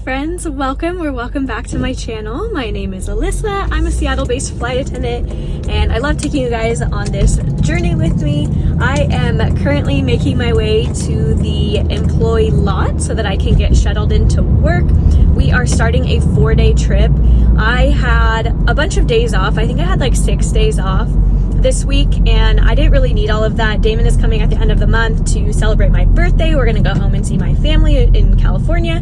friends, welcome or welcome back to my channel. My name is Alyssa. I'm a Seattle-based flight attendant and I love taking you guys on this journey with me. I am currently making my way to the employee lot so that I can get shuttled into work. We are starting a 4-day trip. I had a bunch of days off. I think I had like 6 days off this week and I didn't really need all of that. Damon is coming at the end of the month to celebrate my birthday. We're gonna go home and see my family in California.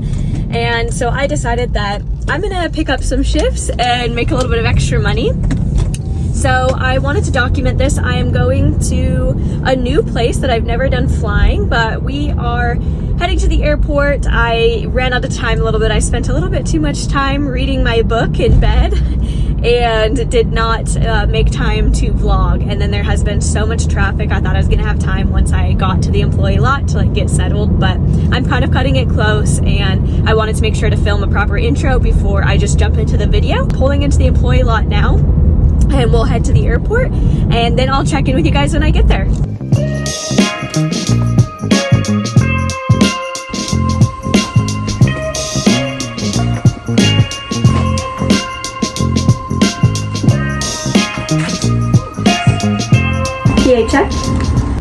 And so I decided that I'm gonna pick up some shifts and make a little bit of extra money. So I wanted to document this. I am going to a new place that I've never done flying, but we are heading to the airport. I ran out of time a little bit. I spent a little bit too much time reading my book in bed and did not make time to vlog. And then there has been so much traffic. I thought I was gonna have time once I got to the employee lot to like get settled, but I'm kind of cutting it close and I wanted to make sure to film a proper intro before I just jump into the video. Pulling into the employee lot now and we'll head to the airport and then I'll check in with you guys when I get there. Check.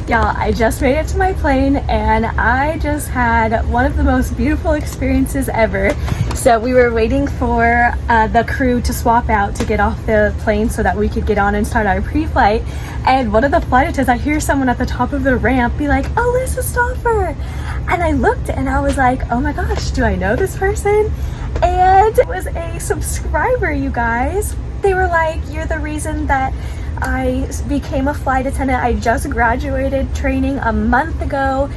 Y'all, I just made it to my plane and I just had one of the most beautiful experiences ever. So we were waiting for the crew to swap out to get off the plane so that we could get on and start our pre-flight. And one of the flight attendants, I hear someone at the top of the ramp be like, "Alyssa Stoffer." And I looked and I was like, oh my gosh, do I know this person? And it was a subscriber, you guys. They were like, "You're the reason that I became a flight attendant. I just graduated training a month ago."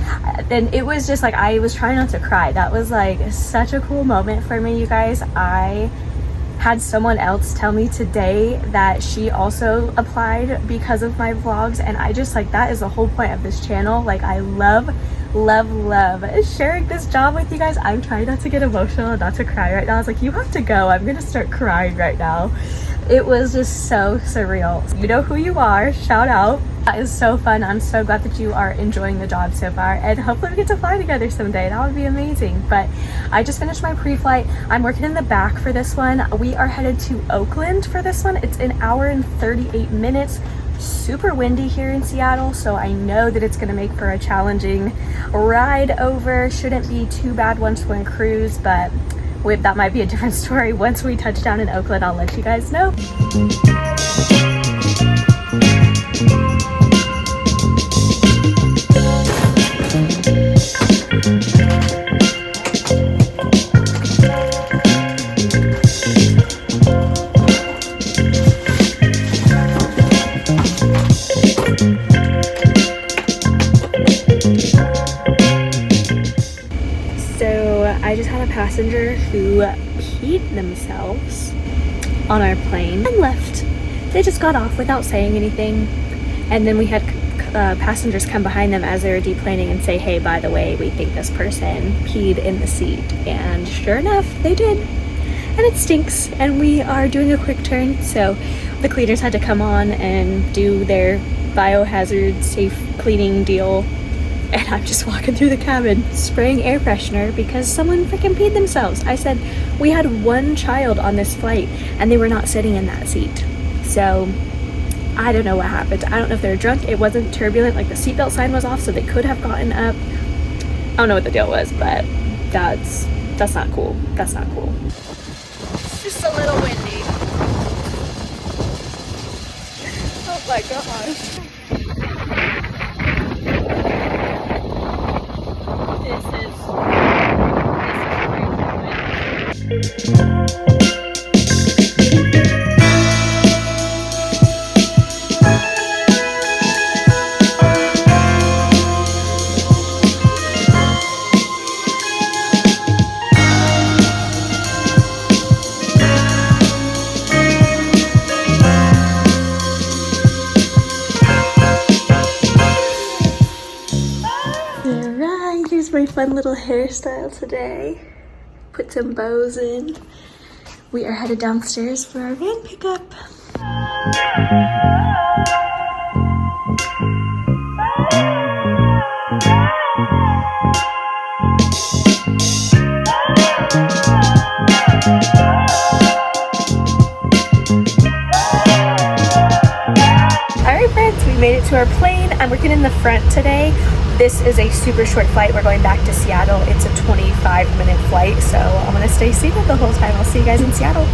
And it was just like, I was trying not to cry. That was like such a cool moment for me, you guys. I had someone else tell me today that she also applied because of my vlogs, and I just like, that is the whole point of this channel. Like, I love sharing this job with you guys. I'm trying not to get emotional and not to cry right now. I was like, you have to go. I'm gonna start crying right now. It was just so surreal. You know who you are. Shout out. That is so fun. I'm so glad that you are enjoying the job so far, and hopefully we get to fly together someday. That would be amazing. But I just finished my pre-flight. I'm working in the back for this one. We are headed to Oakland for this one. It's an hour and 38 minutes. Super windy here in Seattle, so I know that it's gonna make for a challenging ride over. Shouldn't be too bad once we're in cruise, but that might be a different story. Once we touch down in Oakland, I'll let you guys know. I just had a passenger who peed themselves on our plane and left. They just got off without saying anything. And then we had passengers come behind them as they were deplaning and say, "Hey, by the way, we think this person peed in the seat." And sure enough, they did. And it stinks. And we are doing a quick turn, so the cleaners had to come on and do their biohazard safe cleaning deal. And I'm just walking through the cabin spraying air freshener because someone freaking peed themselves. I said, we had one child on this flight and they were not sitting in that seat. So I don't know what happened. I don't know if they're drunk. It wasn't turbulent, like the seatbelt sign was off, so they could have gotten up. I don't know what the deal was, but that's not cool. That's not cool. It's just a little windy. Oh my gosh. My fun little hairstyle today. Put some bows in. We are headed downstairs for our van pickup. Alright friends, we made it to our plane. I'm working in the front today. This is a super short flight. We're going back to Seattle. It's a 25-minute flight, so I'm gonna stay seated the whole time. I'll see you guys in Seattle.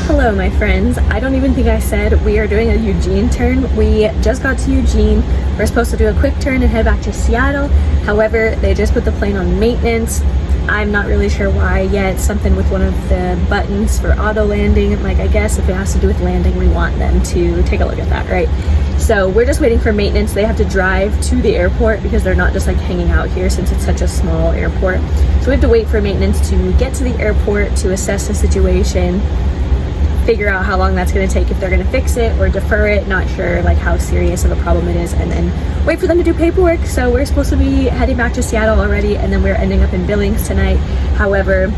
Hello my friends, I don't even think I said we are doing a Eugene turn. We just got to Eugene. We're supposed to do a quick turn and head back to Seattle. However, they just put the plane on maintenance. I'm not really sure why yet. Something with one of the buttons for auto landing. Like, I guess if it has to do with landing, we want them to take a look at that, right? So we're just waiting for maintenance. They have to drive to the airport because they're not just like hanging out here since it's such a small airport. So we have to wait for maintenance to get to the airport to assess the situation, figure out how long that's going to take, if they're going to fix it or defer it, not sure like how serious of a problem it is, and then wait for them to do paperwork. So we're supposed to be heading back to Seattle already, and then we're ending up in Billings tonight. However,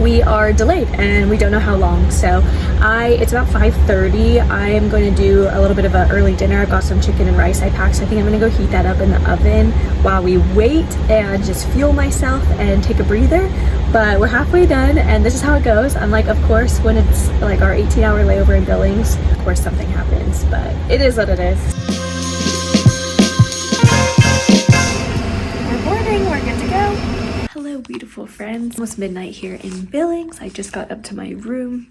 we are delayed and we don't know how long. So it's about 5:30. I am going to do a little bit of an early dinner. I've got some chicken and rice I packed, so I think I'm going to go heat that up in the oven while we wait and just fuel myself and take a breather. But we're halfway done and this is how it goes. I'm like, of course, when it's like our 18-hour layover in Billings, of course something happens, but it is what it is. We're boarding, we're good to go. Hello beautiful friends. Almost midnight here in Billings. I just got up to my room,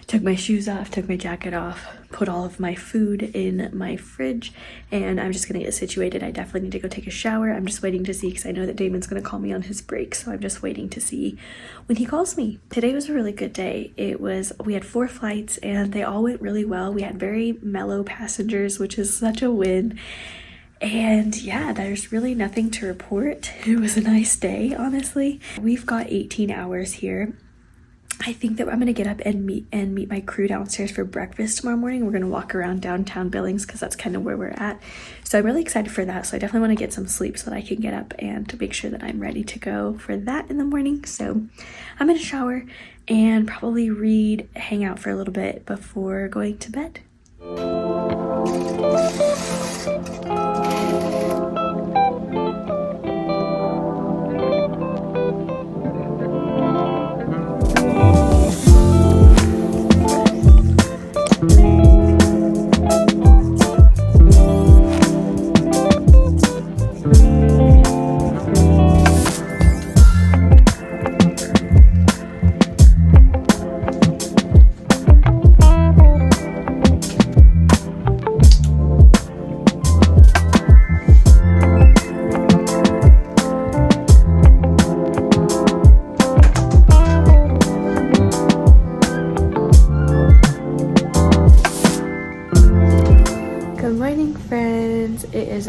took my shoes off, took my jacket off, put all of my food in my fridge, and I'm just gonna get situated. I definitely need to go take a shower. I'm just waiting to see because I know that Damon's gonna call me on his break, so I'm just waiting to see when he calls me. Today was a really good day. We had 4 flights and they all went really well. We had very mellow passengers, which is such a win. And yeah, there's really nothing to report. It was a nice day, honestly. We've got 18 hours here. I think that I'm gonna get up and meet my crew downstairs for breakfast tomorrow morning. We're gonna walk around downtown Billings because that's kind of where we're at. So I'm really excited for that. So I definitely want to get some sleep so that I can get up and to make sure that I'm ready to go for that in the morning. So I'm gonna shower and probably hang out for a little bit before going to bed.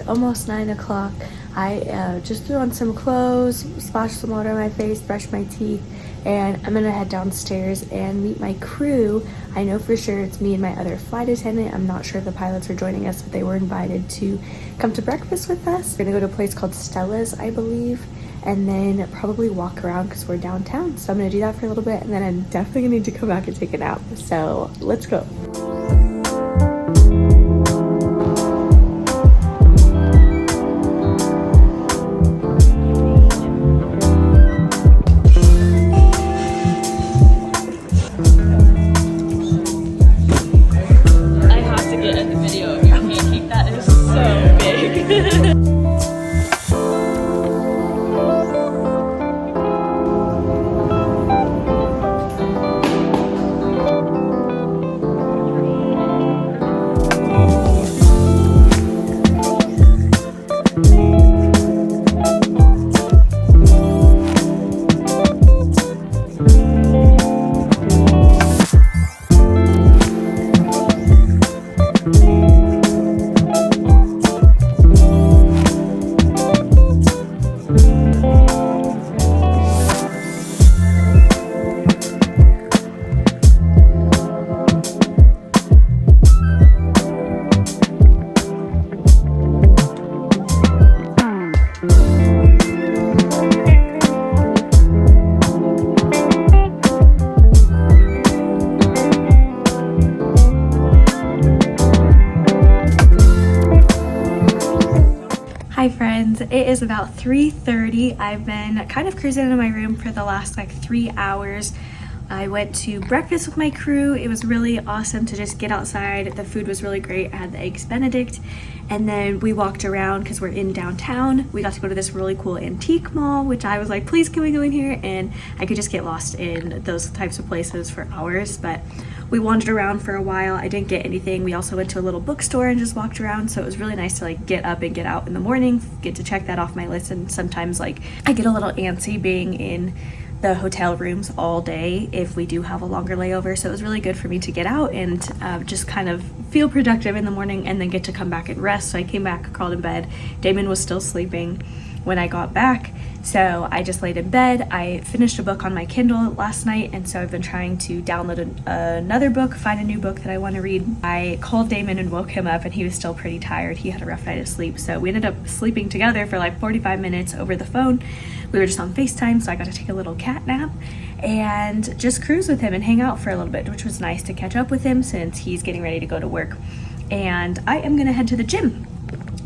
Almost 9 o'clock. I just threw on some clothes, splashed some water on my face, brushed my teeth, and I'm gonna head downstairs and meet my crew. I know for sure it's me and my other flight attendant. I'm not sure if the pilots are joining us, but they were invited to come to breakfast with us. We're gonna go to a place called Stella's, I believe, and then probably walk around because we're downtown. So I'm gonna do that for a little bit, and then I'm definitely gonna need to come back and take a nap. So let's go. Hi friends, it is about 3:30. I've been kind of cruising in my room for the last like 3 hours. I went to breakfast with my crew. It was really awesome to just get outside. The food was really great. I had the Eggs Benedict, and then we walked around because we're in downtown. We got to go to this really cool antique mall, which I was like, please can we go in here? And I could just get lost in those types of places for hours, but we wandered around for a while. I didn't get anything. We also went to a little bookstore and just walked around, so it was really nice to like get up and get out in the morning, get to check that off my list. And sometimes like I get a little antsy being in the hotel rooms all day if we do have a longer layover, so it was really good for me to get out and just kind of feel productive in the morning and then get to come back and rest. So I came back, crawled in bed. Damon was still sleeping when I got back, so I just laid in bed. I finished a book on my Kindle last night, and so I've been trying to download another book, find a new book that I want to read. I called Damon and woke him up, and he was still pretty tired. He had a rough night of sleep, so we ended up sleeping together for like 45 minutes over the phone. We were just on FaceTime, so I got to take a little cat nap and just cruise with him and hang out for a little bit, which was nice to catch up with him since he's getting ready to go to work. And I am gonna head to the gym.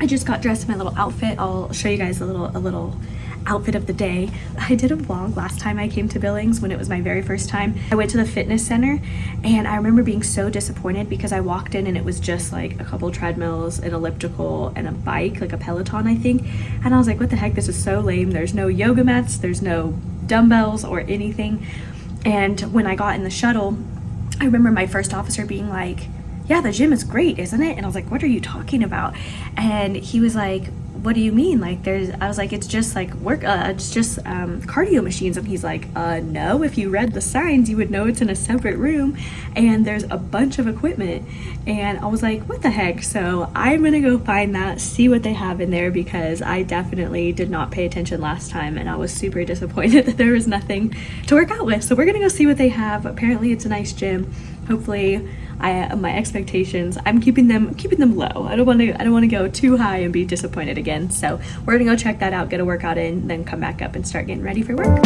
I just got dressed in my little outfit. I'll show you guys a little outfit of the day. I did a vlog last time I came to Billings when it was my very first time. I went to the fitness center, and I remember being so disappointed because I walked in and it was just like a couple treadmills, an elliptical, and a bike, like a Peloton I think, and I was like, what the heck, this is so lame. There's no yoga mats, there's no dumbbells or anything. And when I got in the shuttle, I remember my first officer being like, yeah, the gym is great, isn't it? And I was like, what are you talking about? And he was like, what do you mean? Like I was like, it's just like cardio machines. And he's like, no, if you read the signs, you would know it's in a separate room and there's a bunch of equipment. And I was like, what the heck? So I'm gonna go find that, see what they have in there, because I definitely did not pay attention last time and I was super disappointed that there was nothing to work out with. So we're gonna go see what they have. Apparently it's a nice gym. Hopefully my expectations, I'm keeping them low. I don't want to go too high and be disappointed again. So we're gonna go check that out, get a workout in, then come back up and start getting ready for work.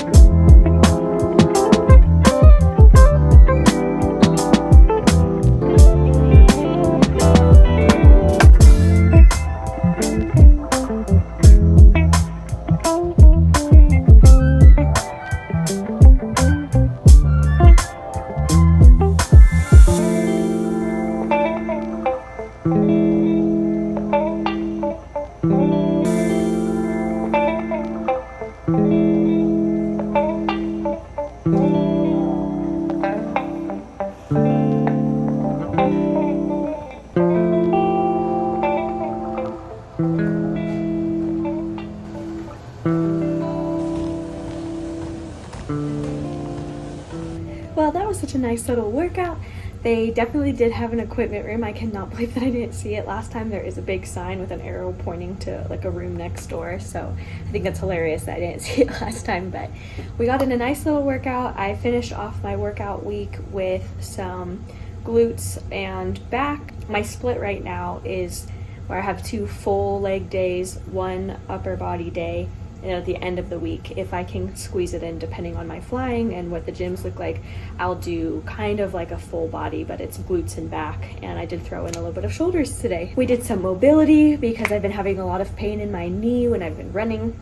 Well, that was such a nice little workout. They definitely did have an equipment room. I cannot believe that I didn't see it last time. There is a big sign with an arrow pointing to like a room next door, so I think that's hilarious that I didn't see it last time. But we got in a nice little workout. I finished off my workout week with some glutes and back. My split right now is where I have 2 full leg days, 1 upper body day, and at the end of the week, if I can squeeze it in depending on my flying and what the gyms look like, I'll do kind of like a full body, but it's glutes and back. And I did throw in a little bit of shoulders today. We did some mobility because I've been having a lot of pain in my knee when I've been running.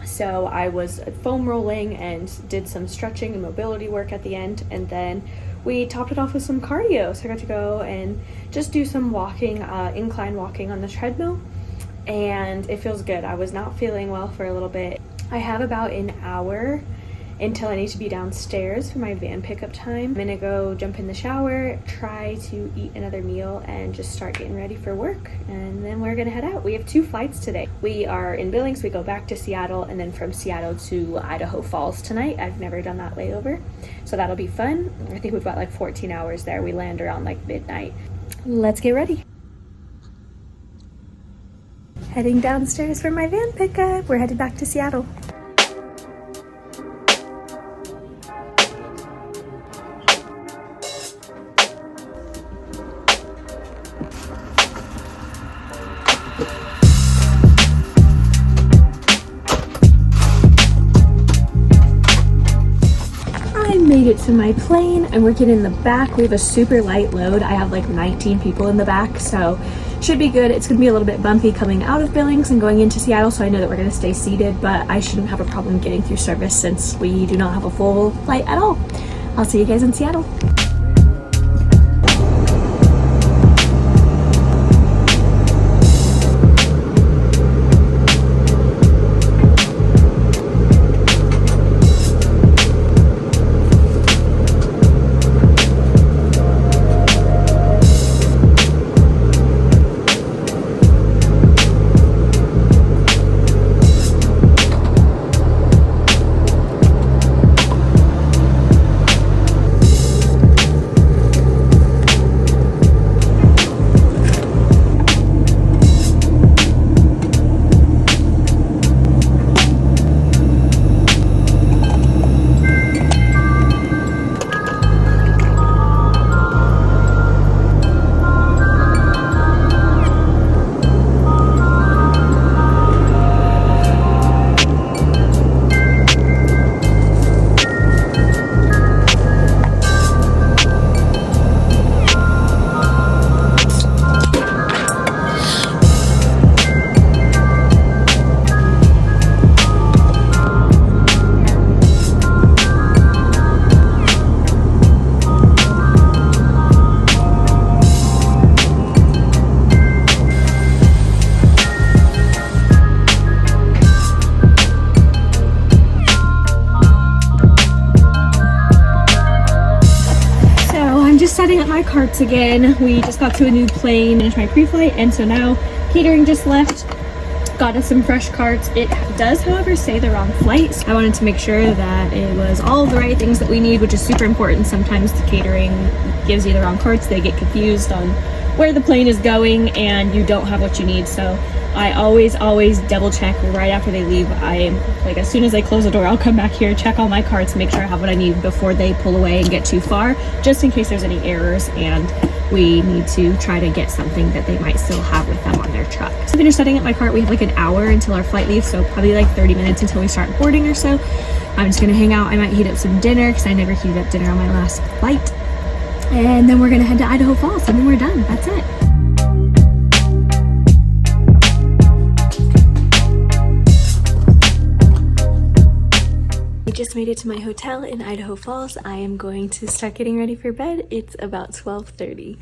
So I was foam rolling and did some stretching and mobility work at the end, and then we topped it off with some cardio. So I got to go and just do some walking, incline walking on the treadmill, and it feels good. I was not feeling well for a little bit. I have about an hour until I need to be downstairs for my van pickup time. I'm gonna go jump in the shower, try to eat another meal, and just start getting ready for work. And then we're gonna head out. We have 2 flights today. We are in Billings, we go back to Seattle, and then from Seattle to Idaho Falls tonight. I've never done that layover, so that'll be fun. I think we've got like 14 hours there. We land around like midnight. Let's get ready. Heading downstairs for my van pickup. We're headed back to Seattle. to my plane. I'm working in the back. We have a super light load. I have like 19 people in the back, so should be good. It's gonna be a little bit bumpy coming out of Billings and going into Seattle, so I know that we're gonna stay seated, but I shouldn't have a problem getting through service since we do not have a full flight at all. I'll see you guys in Seattle. Setting up my carts again. We just got to a new plane, finished my pre-flight, and so now catering just left, got us some fresh carts. It does, however, say the wrong flight, so I wanted to make sure that it was all the right things that we need, which is super important. Sometimes the catering gives you the wrong carts, they get confused on where the plane is going and you don't have what you need. So I always double check right after they leave. I like, as soon as they close the door, I'll come back here, check all my carts, make sure I have what I need before they pull away and get too far, just in case there's any errors and we need to try to get something that they might still have with them on their truck. So I finished setting up my cart. We have like an hour until our flight leaves, so probably like 30 minutes until we start boarding or so. I'm just gonna hang out. I might heat up some dinner because I never heated up dinner on my last flight. And then we're gonna head to Idaho Falls and then we're done. That's it. I just made it to my hotel in Idaho Falls. I am going to start getting ready for bed. It's about 12:30.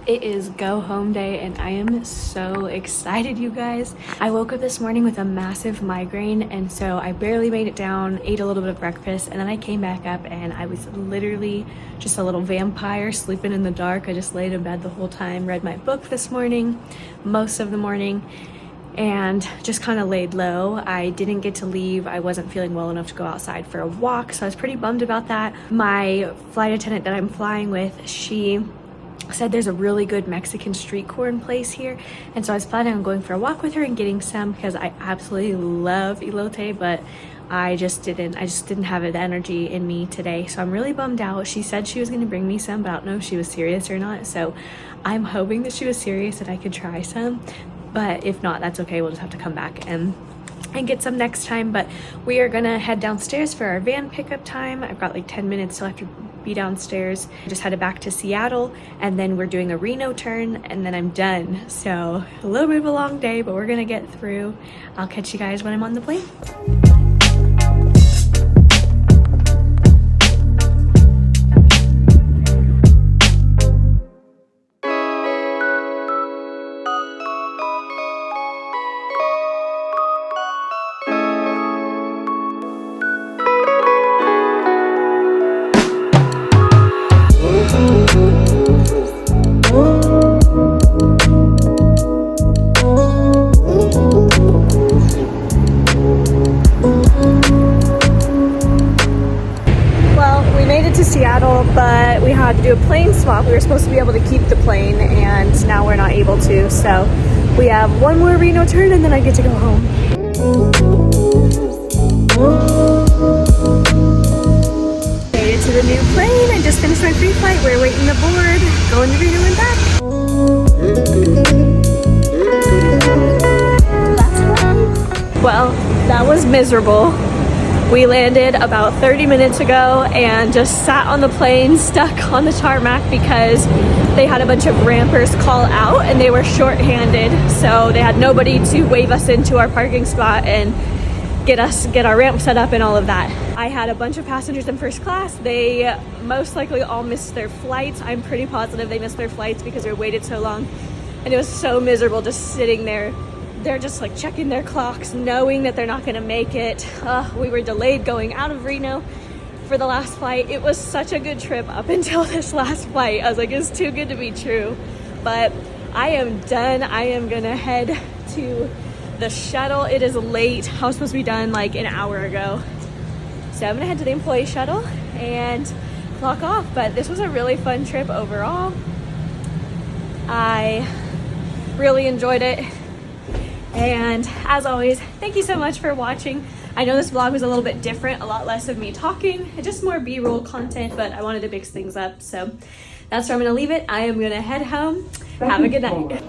It is go home day and I am so excited, you guys. I woke up this morning with a massive migraine, and so I barely made it down, ate a little bit of breakfast, and then I came back up and I was literally just a little vampire sleeping in the dark. I just laid in bed the whole time, read my book this morning, most of the morning, and just kind of laid low. I didn't get to leave. I wasn't feeling well enough to go outside for a walk, so I was pretty bummed about that. My flight attendant that I'm flying with, she said there's a really good Mexican street corn place here, and so I was planning on going for a walk with her and getting some because I absolutely love elote, but I just didn't have the energy in me today, so I'm really bummed out. She said she was going to bring me some, but I don't know if she was serious or not, so I'm hoping that she was serious and I could try some, but if not, that's okay. We'll just have to come back and get some next time. But we are gonna head downstairs for our van pickup time. I've got like 10 minutes till I have to be downstairs. I just headed back to Seattle, and then we're doing a Reno turn, and then I'm done. So a little bit of a long day, but we're gonna get through. I'll catch you guys when I'm on the plane. Seattle, but we had to do a plane swap. We were supposed to be able to keep the plane, and now we're not able to. So we have one more Reno turn, and then I get to go home. Made it to the new plane. I just finished my pre-flight. We're waiting to board, going to Reno and back. That's Well, that was miserable. We landed about 30 minutes ago and just sat on the plane stuck on the tarmac because they had a bunch of rampers call out and they were short-handed, so they had nobody to wave us into our parking spot and get our ramp set up and all of that. I had a bunch of passengers in first class. They most likely all missed their flights. I'm pretty positive they missed their flights because they waited so long, and it was so miserable just sitting there. They're just like checking their clocks, knowing that they're not gonna make it. We were delayed going out of Reno for the last flight. It was such a good trip up until this last flight. I was like, it's too good to be true. But I am done. I am gonna head to the shuttle. It is late. I was supposed to be done like an hour ago. So I'm gonna head to the employee shuttle and clock off. But this was a really fun trip overall. I really enjoyed it. And as always, thank you so much for watching. I know this vlog was a little bit different, a lot less of me talking, just more b-roll content, but I wanted to mix things up. So that's where I'm gonna leave it. I am gonna head home. Have a good night.